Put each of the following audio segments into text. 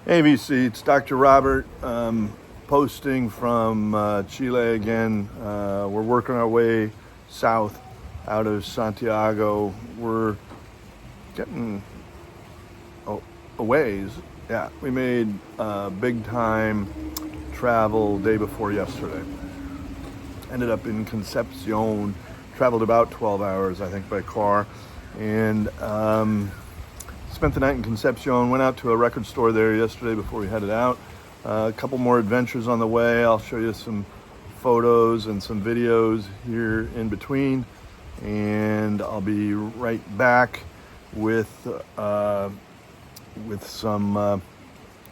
ABC, it's Dr. Robert posting from Chile again. We're working our way south out of Santiago. We're getting a ways. Yeah, we made big time travel day before yesterday. Ended up in Concepcion, traveled about 12 hours, I think, by car, and spent the night in Concepcion, went out to a record store there yesterday before we headed out. A couple more adventures on the way. I'll show you some photos and some videos here in between, and I'll be right back with some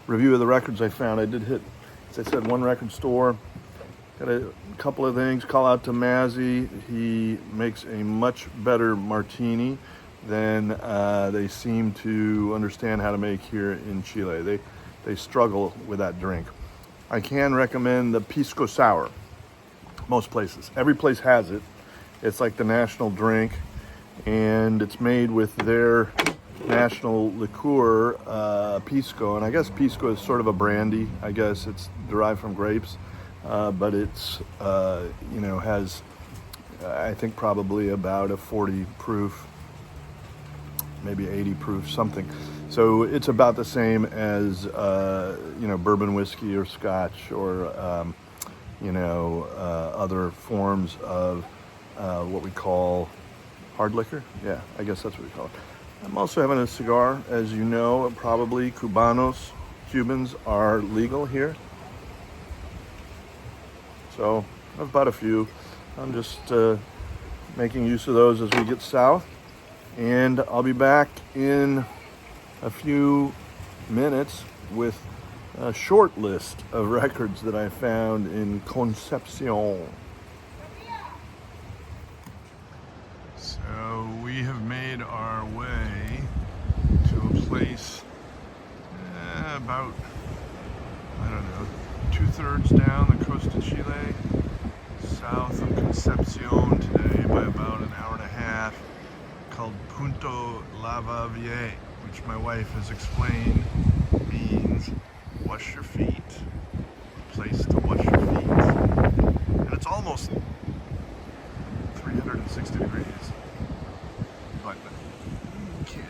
review of the records I found. I did hit, as I said, one record store. Got a couple of things. Call out to Mazzy. He makes a much better martini than they seem to understand how to make here in Chile. They struggle with that drink. I can recommend the Pisco Sour. Most places. Every place has it. It's like the national drink, and it's made with their national liqueur, Pisco. And I guess Pisco is sort of a brandy. I guess it's derived from grapes, but it's, has, I think, probably about a 40 proof, maybe 80 proof, something. So it's about the same as, bourbon whiskey or scotch or, other forms of what we call hard liquor. Yeah, I guess that's what we call it. I'm also having a cigar. As you know, probably Cubans are legal here. So I've bought a few. I'm just making use of those as we get south. And I'll be back in a few minutes with a short list of records that I found in Concepcion. So we have made our way to a place about, 2/3 down the coast of Chile, south of Concepcion today by about an hour and a half, called Punto Lavavier, which my wife has explained means wash your feet, a place to wash your feet. And it's almost 360 degrees, but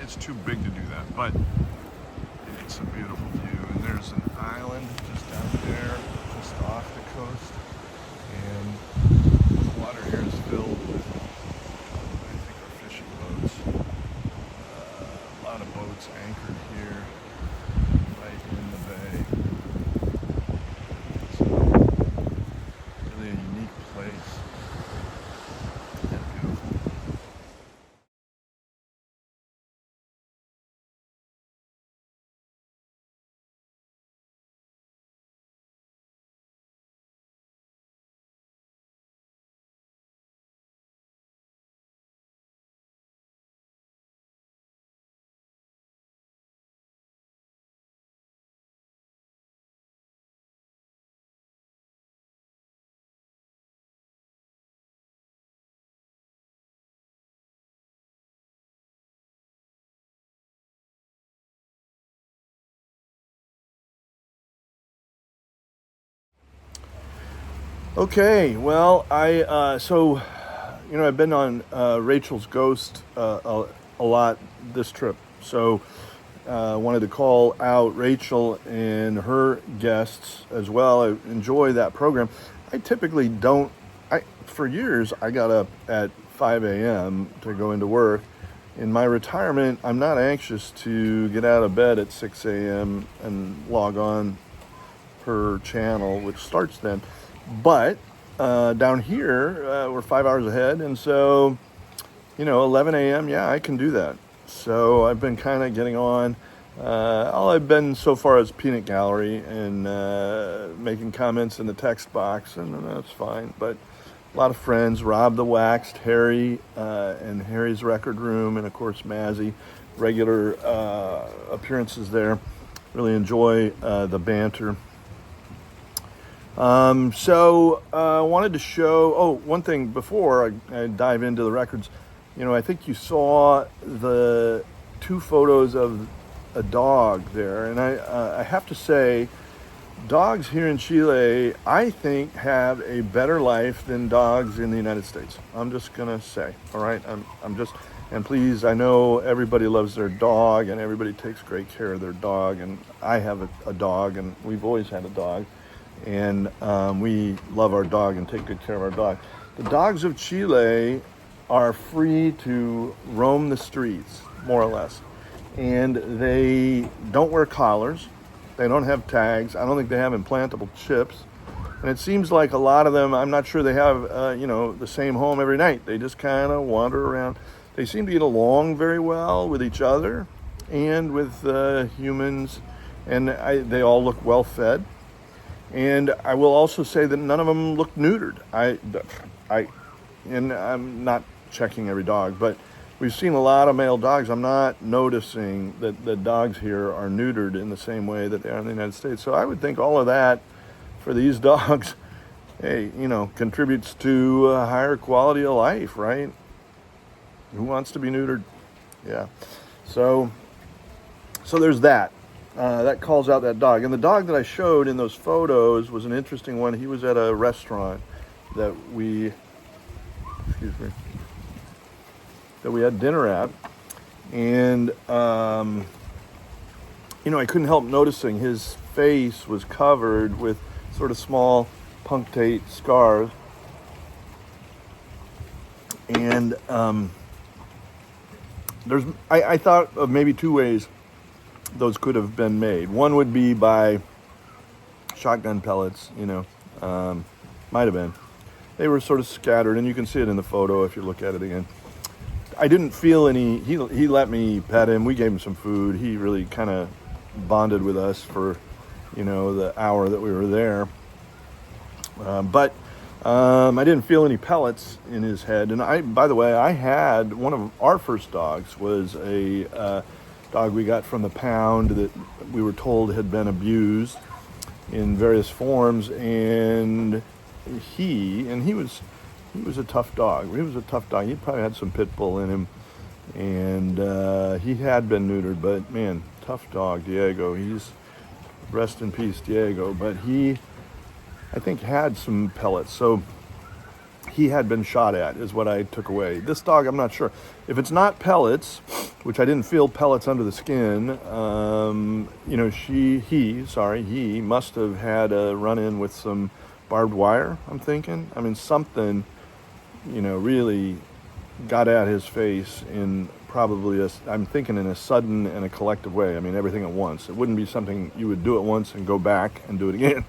it's too big to do that, but it's a beautiful view. And there's an island just out there, just off the coast, and the water here is filled with, I think, are fishing boats. A lot of boats anchored here, right in the bay. So, really a unique place. And beautiful. Okay, well, I've been on Rachel's Ghost a lot this trip, so wanted to call out Rachel and her guests as well. I enjoy that program. I typically don't. For years, I got up at 5 a.m. to go into work. In my retirement, I'm not anxious to get out of bed at 6 a.m. and log on her channel, which starts then. But down here, we're 5 hours ahead, and so, 11 a.m., yeah, I can do that. So I've been kind of getting on. All I've been so far is peanut gallery and making comments in the text box, and that's fine. But a lot of friends, Rob the Waxed, Harry, and Harry's Record Room, and of course Mazzy, regular appearances there. Really enjoy the banter. I wanted to show, one thing before I dive into the records. I think you saw the two photos of a dog there, and I have to say, dogs here in Chile, I think, have a better life than dogs in the United States. I'm just gonna say, all right. I'm just, and please, I know everybody loves their dog, and everybody takes great care of their dog, and I have a dog, and we've always had a dog, and we love our dog and take good care of our dog. The dogs of Chile are free to roam the streets, more or less, and they don't wear collars. They don't have tags. I don't think they have implantable chips. And it seems like a lot of them, I'm not sure they have, the same home every night. They just kind of wander around. They seem to get along very well with each other and with humans. And they all look well fed. And I will also say that none of them look neutered. And I'm not checking every dog, but we've seen a lot of male dogs. I'm not noticing that the dogs here are neutered in the same way that they are in the United States. So I would think all of that for these dogs, hey, contributes to a higher quality of life, right? Who wants to be neutered? Yeah. So there's that. That calls out that dog. And the dog that I showed in those photos was an interesting one. He was at a restaurant that we had dinner at, and I couldn't help noticing his face was covered with sort of small punctate scars, and I thought of maybe two ways those could have been made. One would be by shotgun pellets, might have been. They were sort of scattered, and you can see it in the photo if you look at it again. I didn't feel any. He let me pet him. We gave him some food. He really kind of bonded with us for, the hour that we were there. But I didn't feel any pellets in his head. And by the way, I had one of our first dogs was a dog we got from the pound that we were told had been abused in various forms, and he was a tough dog. He was a tough dog. He probably had some pit bull in him, and he had been neutered, but man, tough dog, Diego. He's, rest in peace, Diego. But he, I think, had some pellets, so he had been shot at, is what I took away. This dog, I'm not sure. If it's not pellets, which I didn't feel pellets under the skin, he must have had a run-in with some barbed wire, I'm thinking. I mean, something, really got at his face in probably I'm thinking in a sudden and a collective way. I mean, everything at once. It wouldn't be something you would do at once and go back and do it again.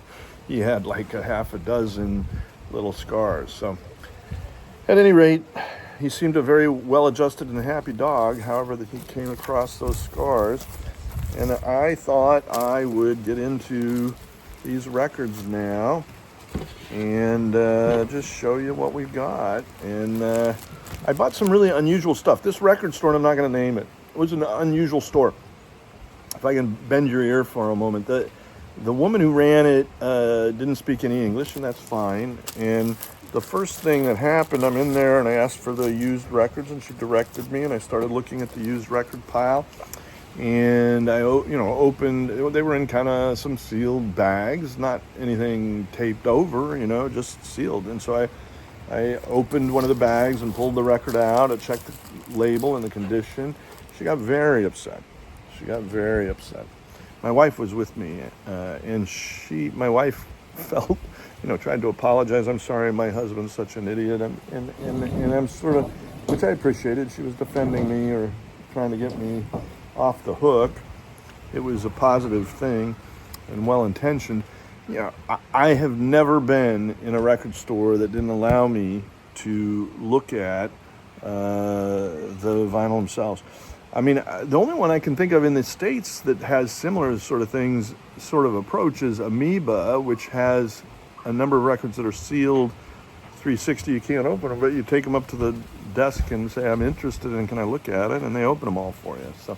He had like a half a dozen little scars. So at any rate, he seemed a very well-adjusted and happy dog, however, that he came across those scars. And I thought I would get into these records now and just show you what we've got. And I bought some really unusual stuff. This record store, and I'm not going to name it, it was an unusual store. If I can bend your ear for a moment. The woman who ran it didn't speak any English, and that's fine. And the first thing that happened, I'm in there and I asked for the used records, and she directed me, and I started looking at the used record pile. And I, opened, they were in kind of some sealed bags, not anything taped over, just sealed. And so I opened one of the bags and pulled the record out. I checked the label and the condition. She got very upset. My wife was with me, and my wife felt, tried to apologize. I'm sorry, my husband's such an idiot. And I'm sort of, which I appreciated. She was defending me or trying to get me off the hook. It was a positive thing and well-intentioned. I have never been in a record store that didn't allow me to look at the vinyl themselves. I mean, the only one I can think of in the States that has similar sort of things, sort of approach, is Amoeba, which has a number of records that are sealed 360. You can't open them, but you take them up to the desk and say, I'm interested and can I look at it? And they open them all for you. So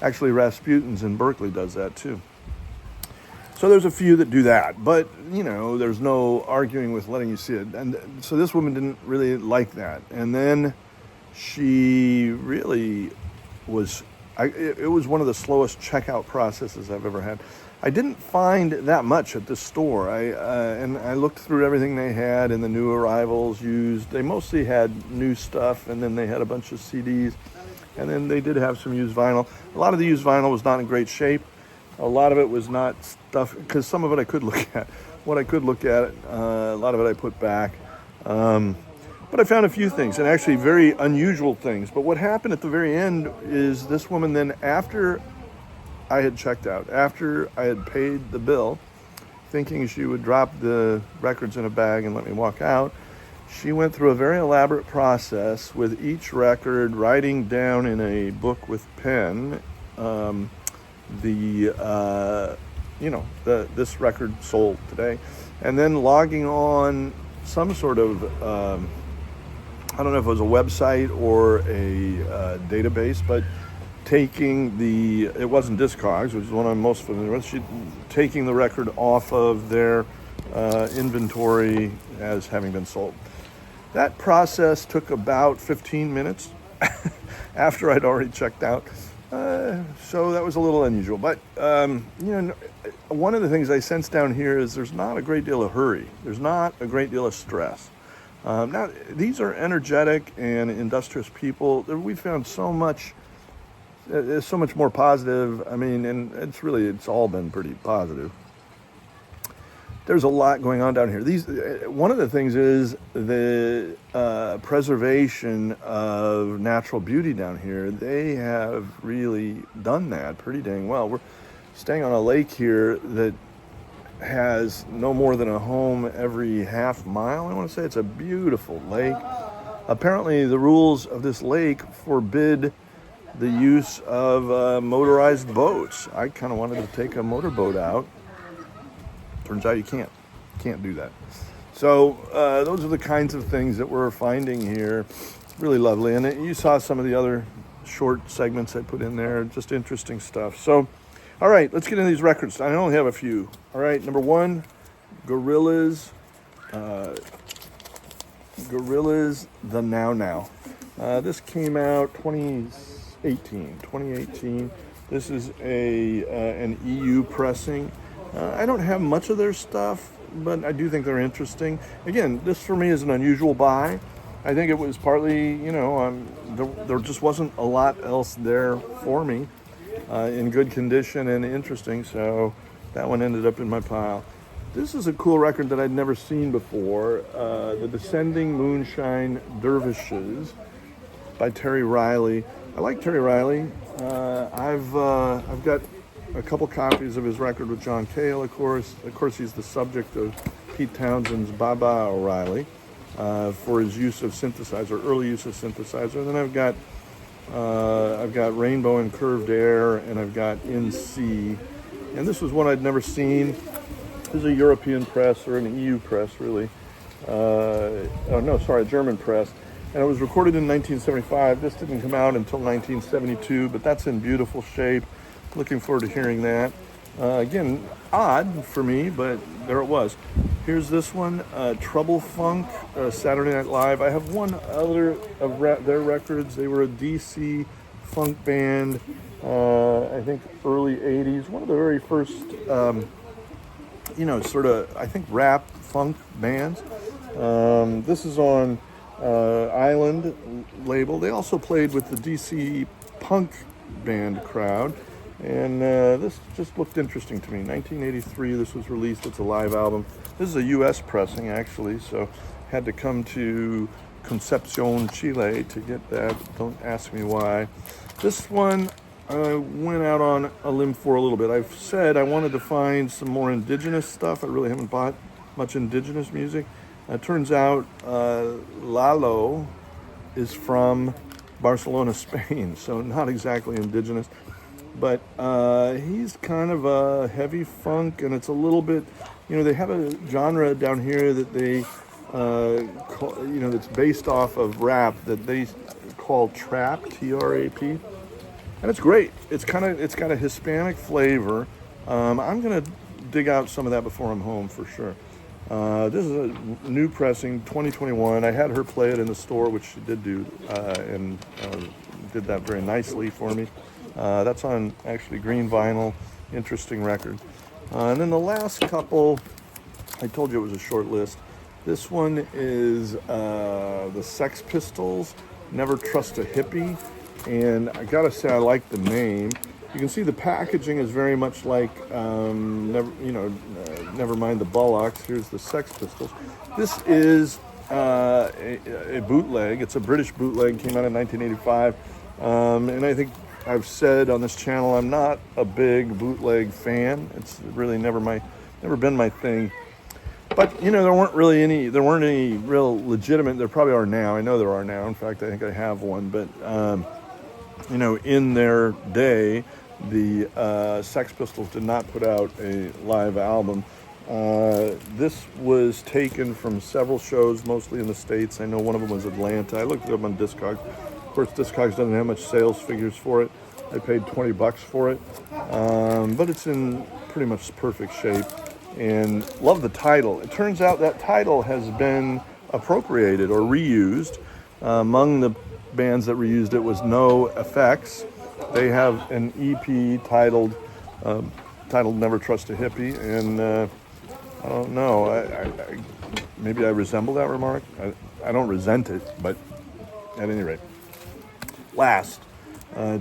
actually Rasputin's in Berkeley does that too. So there's a few that do that, but there's no arguing with letting you see it. And so this woman didn't really like that. And then she really was it was one of the slowest checkout processes I've ever had. I didn't find that much at this store. And I looked through everything they had and the new arrivals used. They mostly had new stuff, and then they had a bunch of CDs, and then they did have some used vinyl. A lot of the used vinyl was not in great shape. A lot of it was not stuff, because some of it I could look at. What I could look at, a lot of it I put back. But I found a few things, and actually very unusual things. But what happened at the very end is this woman then, after I had checked out, after I had paid the bill, thinking she would drop the records in a bag and let me walk out, she went through a very elaborate process with each record, writing down in a book with pen, this record sold today, and then logging on some sort of, I don't know if it was a website or a database, but taking it wasn't Discogs, which is one I'm most familiar with, taking the record off of their inventory as having been sold. That process took about 15 minutes after I'd already checked out. So that was a little unusual. But, one of the things I sense down here is there's not a great deal of hurry. There's not a great deal of stress. Now, these are energetic and industrious people. We found so much more positive. I mean, and it's all been pretty positive. There's a lot going on down here. One of the things is the preservation of natural beauty down here. They have really done that pretty dang well. We're staying on a lake here that has no more than a home every half mile. I want to say it's a beautiful lake. Apparently, the rules of this lake forbid the use of motorized boats. I kind of wanted to take a motorboat out. Turns out you can't do that. So those are the kinds of things that we're finding here. Really lovely. And you saw some of the other short segments I put in there. Just interesting stuff. So, all right, let's get into these records. I only have a few. All right, number one, Gorillaz, The Now Now. This came out 2018. This is an EU pressing. I don't have much of their stuff, but I do think they're interesting. Again, this for me is an unusual buy. I think it was partly, there just wasn't a lot else there for me in good condition and interesting, so that one ended up in my pile. This is a cool record that I'd never seen before, The Descending Moonshine Dervishes by Terry Riley. I like Terry Riley. I've got a couple copies of his record with John Cale, of course. Of course, he's the subject of Pete Townshend's Baba O'Reilly for his use of synthesizer, early use of synthesizer. And then I've got Rainbow and Curved Air, and I've got In C. And this was one I'd never seen. This is a European press, or an EU press, really. A German press. And it was recorded in 1975. This didn't come out until 1972, but that's in beautiful shape. Looking forward to hearing that. Again, odd for me, but there it was. Here's this one, Trouble Funk, Saturday Night Live. I have one other of their records. They were a DC funk band, I think early 80s. One of the very first, I think rap funk bands. This is on Island label. They also played with the DC punk band crowd. And this just looked interesting to me. 1983, this was released. It's a live album. This is a U.S. pressing, actually, so had to come to Concepcion, Chile to get that. Don't ask me why. This one I went out on a limb for a little bit. I've said I wanted to find some more indigenous stuff. I really haven't bought much indigenous music. It turns out Lago is from Barcelona, Spain, so not exactly indigenous. But he's kind of a heavy funk, and it's a little bit, they have a genre down here that they call, that's based off of rap that they call trap, T-R-A-P, and it's great. It's got a Hispanic flavor. I'm gonna dig out some of that before I'm home for sure. This is a new pressing, 2021. I had her play it in the store, which she did do, and did that very nicely for me. That's on actually green vinyl. Interesting record. And then the last couple, I told you it was a short list. This one is the Sex Pistols, Never Trust a Hippie. And I gotta say, I like the name. You can see the packaging is very much like, Never Mind the Bollocks. Here's the Sex Pistols. This is a bootleg. It's a British bootleg, came out in 1985. And I think I've said on this channel, I'm not a big bootleg fan. It's really never been my thing. But there weren't any real legitimate. There probably are now. I know there are now. In fact, I think I have one. But in their day, the Sex Pistols did not put out a live album. This was taken from several shows, mostly in the States. I know one of them was Atlanta. I looked it up on Discogs. Of course, Discogs doesn't have much sales figures for it. I paid $20 for it, but it's in pretty much perfect shape. And love the title. It turns out that title has been appropriated or reused. Among the bands that reused it was No Effects. They have an EP titled Never Trust a Hippie, and I don't know. Maybe I resemble that remark. I don't resent it, but at any rate. Last,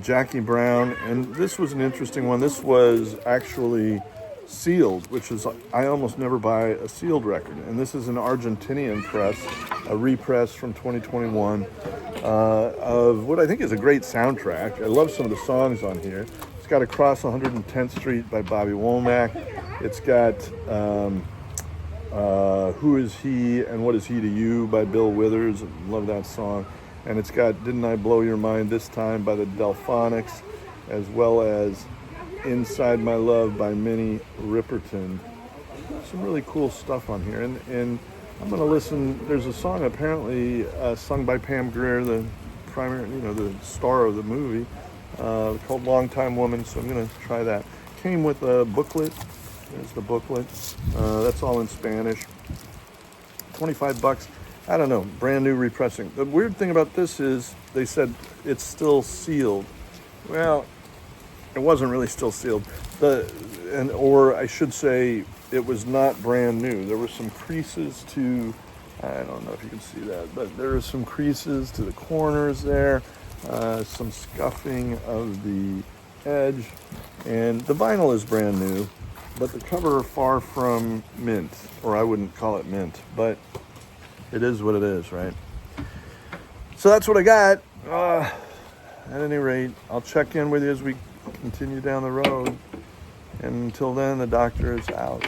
Jackie Brown, and this was an interesting one. This was actually sealed, which is, I almost never buy a sealed record. And this is an Argentinian press, a repress from 2021 of what I think is a great soundtrack. I love some of the songs on here. It's got Across 110th Street by Bobby Womack. It's got Who Is He and What Is He to You by Bill Withers. Love that song. And it's got Didn't I Blow Your Mind This Time by the Delphonics, as well as Inside My Love by Minnie Riperton. Some really cool stuff on here. And I'm going to listen. There's a song apparently sung by Pam Grier, the primary, the star of the movie, called Long Time Woman. So I'm going to try that. Came with a booklet. There's the booklet. That's all in Spanish. $25. I don't know. Brand new repressing. The weird thing about this is they said it's still sealed. Well, it wasn't really still sealed. Or I should say, it was not brand new. There were some creases to, I don't know if you can see that, but there are some creases to the corners there, some scuffing of the edge, and the vinyl is brand new, but the cover far from mint, or I wouldn't call it mint, but it is what it is, right? So that's what I got. At any rate, I'll check in with you as we continue down the road. And until then, the doctor is out.